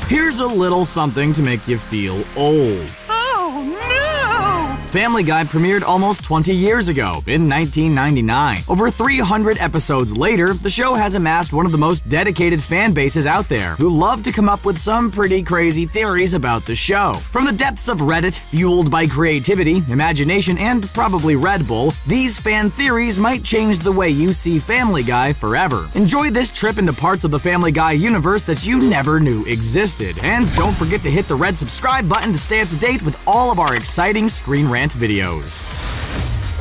Here's a little something to make you feel old. Family Guy premiered almost 20 years ago, in 1999. Over 300 episodes later, the show has amassed one of the most dedicated fan bases out there, who love to come up with some pretty crazy theories about the show. From the depths of Reddit, fueled by creativity, imagination, and probably Red Bull, these fan theories might change the way you see Family Guy forever. Enjoy this trip into parts of the Family Guy universe that you never knew existed. And don't forget to hit the red subscribe button to stay up to date with all of our exciting Screen Rant videos.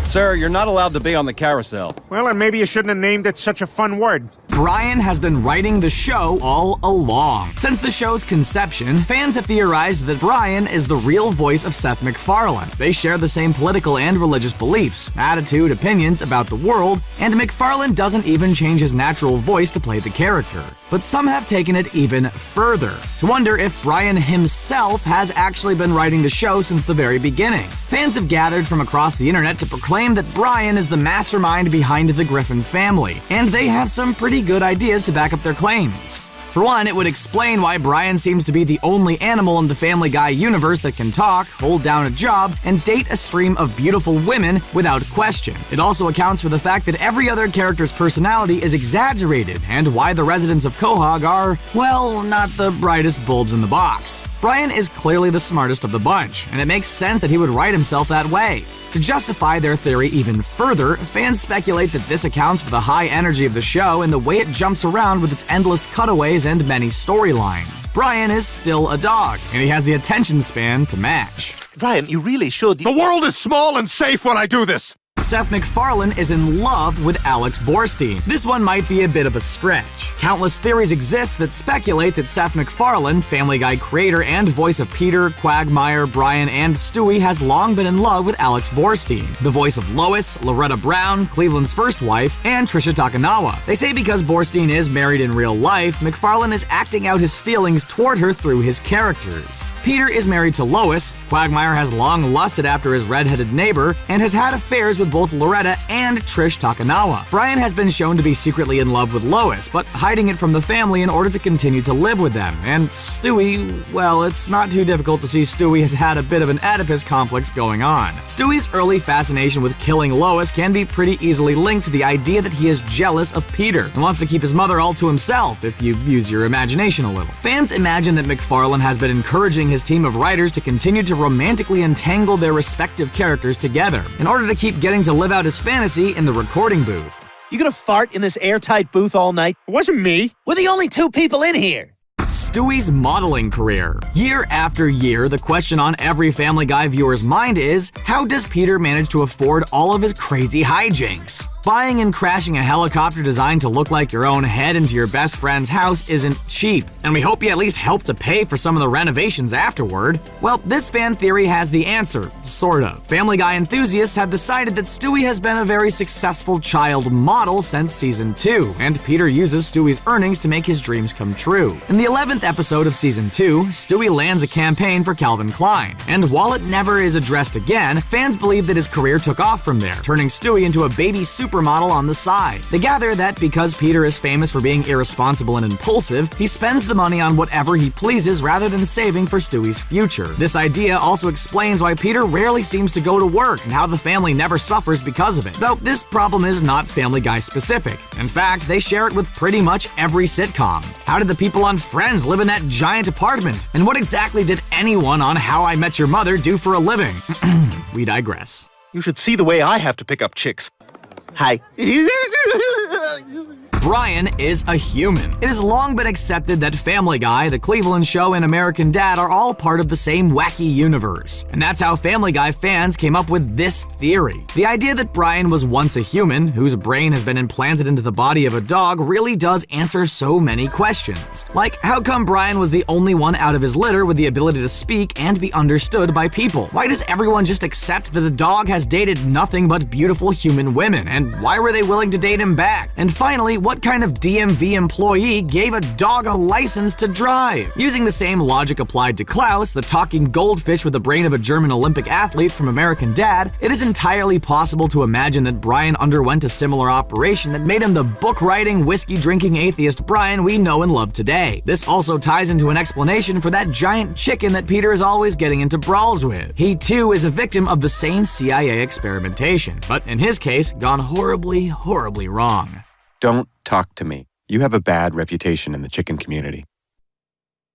Sir, you're not allowed to be on the carousel. Well, and maybe you shouldn't have named it such a fun word. Brian has been writing the show all along. Since the show's conception, fans have theorized that Brian is the real voice of Seth McFarlane. They share the same political and religious beliefs, attitude, opinions about the world, and McFarlane doesn't even change his natural voice to play the character. But some have taken it even further, to wonder if Brian himself has actually been writing the show since the very beginning. Fans have gathered from across the internet to proclaim that Brian is the mastermind behind the Griffin family, and they have some pretty good ideas to back up their claims. For one, it would explain why Brian seems to be the only animal in the Family Guy universe that can talk, hold down a job, and date a stream of beautiful women without question. It also accounts for the fact that every other character's personality is exaggerated, and why the residents of Quahog are, well, not the brightest bulbs in the box. Brian is clearly the smartest of the bunch, and it makes sense that he would write himself that way. To justify their theory even further, fans speculate that this accounts for the high energy of the show and the way it jumps around with its endless cutaways and many storylines. Brian is still a dog, and he has the attention span to match. Brian, you really should. The world is small and safe when I do this. Seth MacFarlane is in love with Alex Borstein. This one might be a bit of a stretch. Countless theories exist that speculate that Seth MacFarlane, Family Guy creator and voice of Peter, Quagmire, Brian, and Stewie, has long been in love with Alex Borstein, the voice of Lois, Loretta Brown, Cleveland's first wife, and Trisha Takanawa. They say because Borstein is married in real life, MacFarlane is acting out his feelings toward her through his characters. Peter is married to Lois, Quagmire has long lusted after his redheaded neighbor, and has had affairs with both Loretta and Trish Takanawa. Brian has been shown to be secretly in love with Lois, but hiding it from the family in order to continue to live with them. And Stewie, well, it's not too difficult to see Stewie has had a bit of an Oedipus complex going on. Stewie's early fascination with killing Lois can be pretty easily linked to the idea that he is jealous of Peter and wants to keep his mother all to himself, if you use your imagination a little. Fans imagine that MacFarlane has been encouraging his team of writers to continue to romantically entangle their respective characters together in order to keep getting to live out his fantasy in the recording booth. You gonna fart in this airtight booth all night? It wasn't me. We're the only two people in here. Stewie's modeling career. Year after year, the question on every Family Guy viewer's mind is, how does Peter manage to afford all of his crazy hijinks? Buying and crashing a helicopter designed to look like your own head into your best friend's house isn't cheap, and we hope you at least help to pay for some of the renovations afterward. Well, this fan theory has the answer, sort of. Family Guy enthusiasts have decided that Stewie has been a very successful child model since Season 2, and Peter uses Stewie's earnings to make his dreams come true. In the 11th episode of Season 2, Stewie lands a campaign for Calvin Klein, and while it never is addressed again, fans believe that his career took off from there, turning Stewie into a baby supermodel on the side. They gather that because Peter is famous for being irresponsible and impulsive, he spends the money on whatever he pleases rather than saving for Stewie's future. This idea also explains why Peter rarely seems to go to work and how the family never suffers because of it, though this problem is not Family Guy specific. In fact, they share it with pretty much every sitcom. How did the people on Friends live in that giant apartment? And what exactly did anyone on How I Met Your Mother do for a living? We digress. You should see the way I have to pick up chicks. Hi. Brian is a human. It has long been accepted that Family Guy, The Cleveland Show, and American Dad are all part of the same wacky universe. And that's how Family Guy fans came up with this theory. The idea that Brian was once a human, whose brain has been implanted into the body of a dog, really does answer so many questions. Like, how come Brian was the only one out of his litter with the ability to speak and be understood by people? Why does everyone just accept that a dog has dated nothing but beautiful human women? And why were they willing to date him back? And finally, what What kind of DMV employee gave a dog a license to drive? Using the same logic applied to Klaus, the talking goldfish with the brain of a German Olympic athlete from American Dad, it is entirely possible to imagine that Brian underwent a similar operation that made him the book-writing, whiskey-drinking atheist Brian we know and love today. This also ties into an explanation for that giant chicken that Peter is always getting into brawls with. He too is a victim of the same CIA experimentation, but in his case, gone horribly, horribly wrong. Don't talk to me. You have a bad reputation in the chicken community.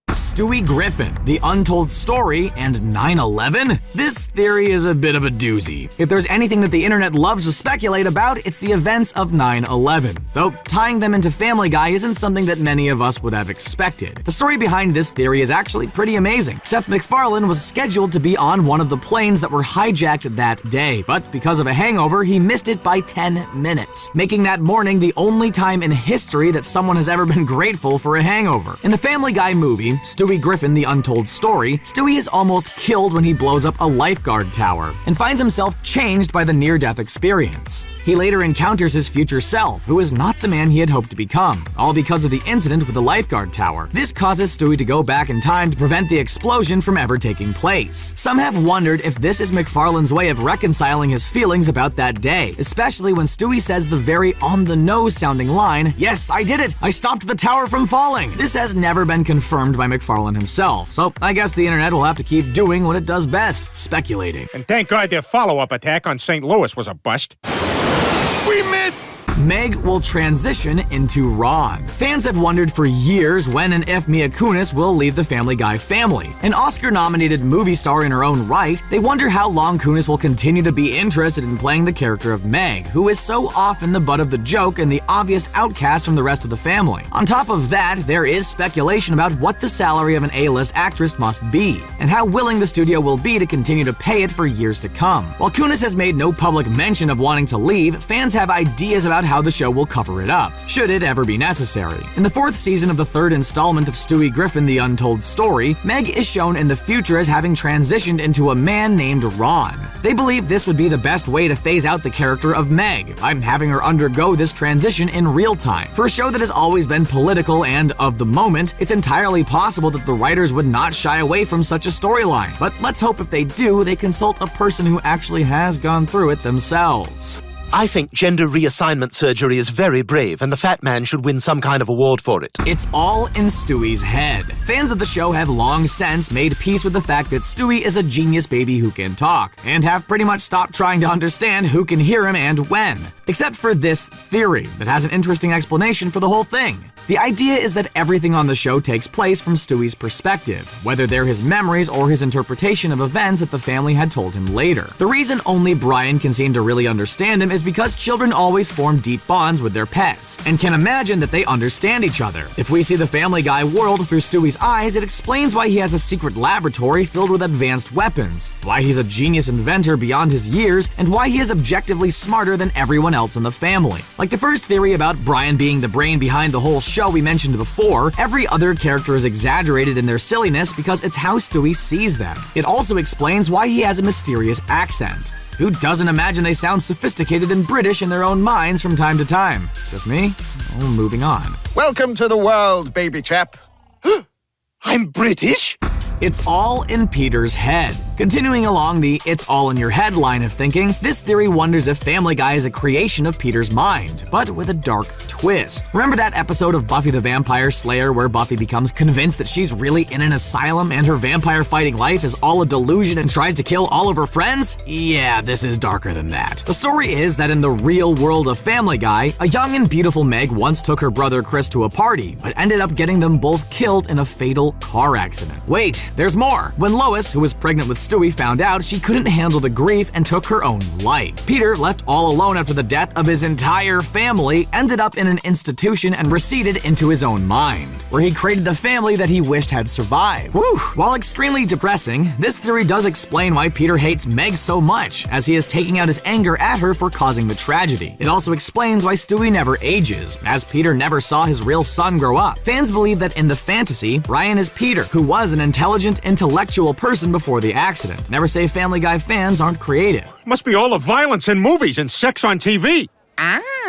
Stewie Griffin, The Untold Story, and 9/11? This theory is a bit of a doozy. If there's anything that the internet loves to speculate about, it's the events of 9/11. Though tying them into Family Guy isn't something that many of us would have expected. The story behind this theory is actually pretty amazing. Seth McFarlane was scheduled to be on one of the planes that were hijacked that day, but because of a hangover, he missed it by 10 minutes, making that morning the only time in history that someone has ever been grateful for a hangover. In the Family Guy movie, Stewie Griffin, The Untold Story, Stewie is almost killed when he blows up a lifeguard tower and finds himself changed by the near-death experience. He later encounters his future self, who is not the man he had hoped to become, all because of the incident with the lifeguard tower. This causes Stewie to go back in time to prevent the explosion from ever taking place. Some have wondered if this is McFarlane's way of reconciling his feelings about that day, especially when Stewie says the very on-the-nose sounding line, "Yes, I did it! I stopped the tower from falling!" This has never been confirmed by McFarlane himself, so I guess the internet will have to keep doing what it does best, speculating. And thank God their follow-up attack on St. Louis was a bust. We missed! Meg will transition into Ron. Fans have wondered for years when and if Mila Kunis will leave the Family Guy family. An Oscar-nominated movie star in her own right, they wonder how long Kunis will continue to be interested in playing the character of Meg, who is so often the butt of the joke and the obvious outcast from the rest of the family. On top of that, there is speculation about what the salary of an A-list actress must be, and how willing the studio will be to continue to pay it for years to come. While Kunis has made no public mention of wanting to leave, fans have ideas about how the show will cover it up, should it ever be necessary. In the 4th season of the 3rd installment of Stewie Griffin, The Untold Story, Meg is shown in the future as having transitioned into a man named Ron. They believe this would be the best way to phase out the character of Meg, by having her undergo this transition in real time. For a show that has always been political and of the moment, it's entirely possible that the writers would not shy away from such a storyline. But let's hope if they do, they consult a person who actually has gone through it themselves. I think gender reassignment surgery is very brave, and the fat man should win some kind of award for it. It's all in Stewie's head. Fans of the show have long since made peace with the fact that Stewie is a genius baby who can talk, and have pretty much stopped trying to understand who can hear him and when. Except for this theory that has an interesting explanation for the whole thing. The idea is that everything on the show takes place from Stewie's perspective, whether they're his memories or his interpretation of events that the family had told him later. The reason only Brian can seem to really understand him is because children always form deep bonds with their pets, and can imagine that they understand each other. If we see the Family Guy world through Stewie's eyes, it explains why he has a secret laboratory filled with advanced weapons, why he's a genius inventor beyond his years, and why he is objectively smarter than everyone else in the family. Like the first theory about Brian being the brain behind the whole show we mentioned before, every other character is exaggerated in their silliness because it's how Stewie sees them. It also explains why he has a mysterious accent. Who doesn't imagine they sound sophisticated and British in their own minds from time to time? Just me? Oh, moving on. Welcome to the world, baby chap. I'm British? It's all in Peter's head. Continuing along the "it's all in your head" line of thinking, this theory wonders if Family Guy is a creation of Peter's mind, but with a dark twist. Remember that episode of Buffy the Vampire Slayer where Buffy becomes convinced that she's really in an asylum and her vampire-fighting life is all a delusion and tries to kill all of her friends? Yeah, this is darker than that. The story is that in the real world of Family Guy, a young and beautiful Meg once took her brother Chris to a party, but ended up getting them both killed in a fatal car accident. Wait, there's more. When Lois, who was pregnant with Stewie, found out, she couldn't handle the grief and took her own life. Peter, left all alone after the death of his entire family, ended up in an institution and receded into his own mind, where he created the family that he wished had survived. Whew! While extremely depressing, this theory does explain why Peter hates Meg so much, as he is taking out his anger at her for causing the tragedy. It also explains why Stewie never ages, as Peter never saw his real son grow up. Fans believe that in the fantasy, Brian is Peter, who was an intelligent, intellectual person before the accident. Never say Family Guy fans aren't creative. Must be all the violence in movies and sex on TV.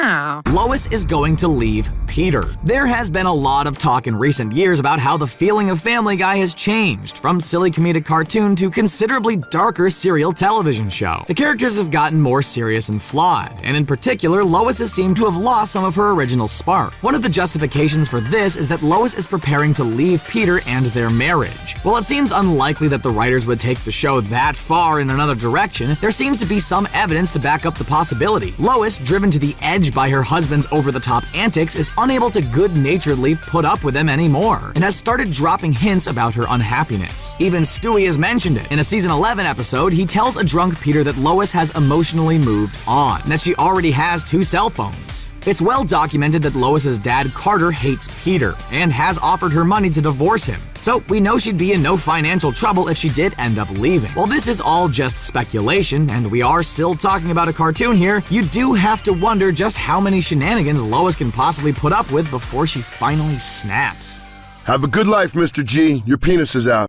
Oh. Lois is going to leave Peter. There has been a lot of talk in recent years about how the feeling of Family Guy has changed, from silly comedic cartoon to considerably darker serial television show. The characters have gotten more serious and flawed, and in particular, Lois has seemed to have lost some of her original spark. One of the justifications for this is that Lois is preparing to leave Peter and their marriage. While it seems unlikely that the writers would take the show that far in another direction, there seems to be some evidence to back up the possibility. Lois, driven to the edge by her husband's over-the-top antics, is unable to good-naturedly put up with him anymore, and has started dropping hints about her unhappiness. Even Stewie has mentioned it. In a season 11 episode, he tells a drunk Peter that Lois has emotionally moved on, and that she already has 2 cell phones. It's well documented that Lois's dad, Carter, hates Peter and has offered her money to divorce him. So we know she'd be in no financial trouble if she did end up leaving. While this is all just speculation, and we are still talking about a cartoon here, you do have to wonder just how many shenanigans Lois can possibly put up with before she finally snaps. Have a good life, Mr. G. Your penis is out.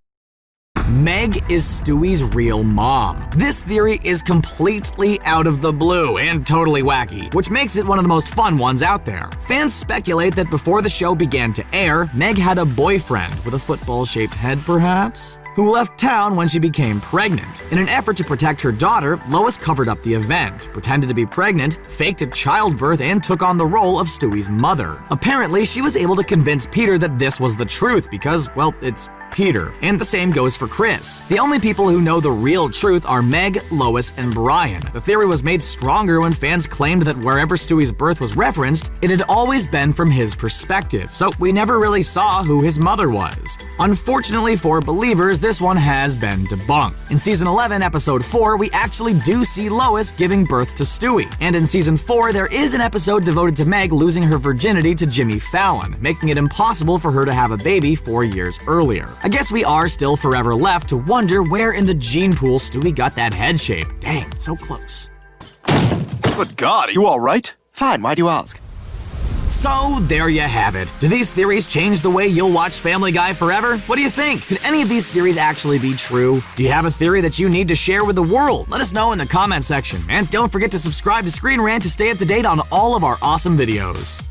Meg is Stewie's real mom. This theory is completely out of the blue and totally wacky, which makes it one of the most fun ones out there. Fans speculate that before the show began to air, Meg had a boyfriend with a football-shaped head, perhaps, who left town when she became pregnant. In an effort to protect her daughter, Lois covered up the event, pretended to be pregnant, faked a childbirth, and took on the role of Stewie's mother. Apparently, she was able to convince Peter that this was the truth because, well, it's Peter. And the same goes for Chris. The only people who know the real truth are Meg, Lois, and Brian. The theory was made stronger when fans claimed that wherever Stewie's birth was referenced, it had always been from his perspective, so we never really saw who his mother was. Unfortunately for believers, this one has been debunked. In season 11, episode 4, we actually do see Lois giving birth to Stewie. And in season 4, there is an episode devoted to Meg losing her virginity to Jimmy Fallon, making it impossible for her to have a baby 4 years earlier. I guess we are still forever left to wonder where in the gene pool Stewie got that head shape. Dang, so close. Good God, are you all right? Fine, why do you ask? So there you have it. Do these theories change the way you'll watch Family Guy forever? What do you think? Could any of these theories actually be true? Do you have a theory that you need to share with the world? Let us know in the comment section. And don't forget to subscribe to Screen Rant to stay up to date on all of our awesome videos.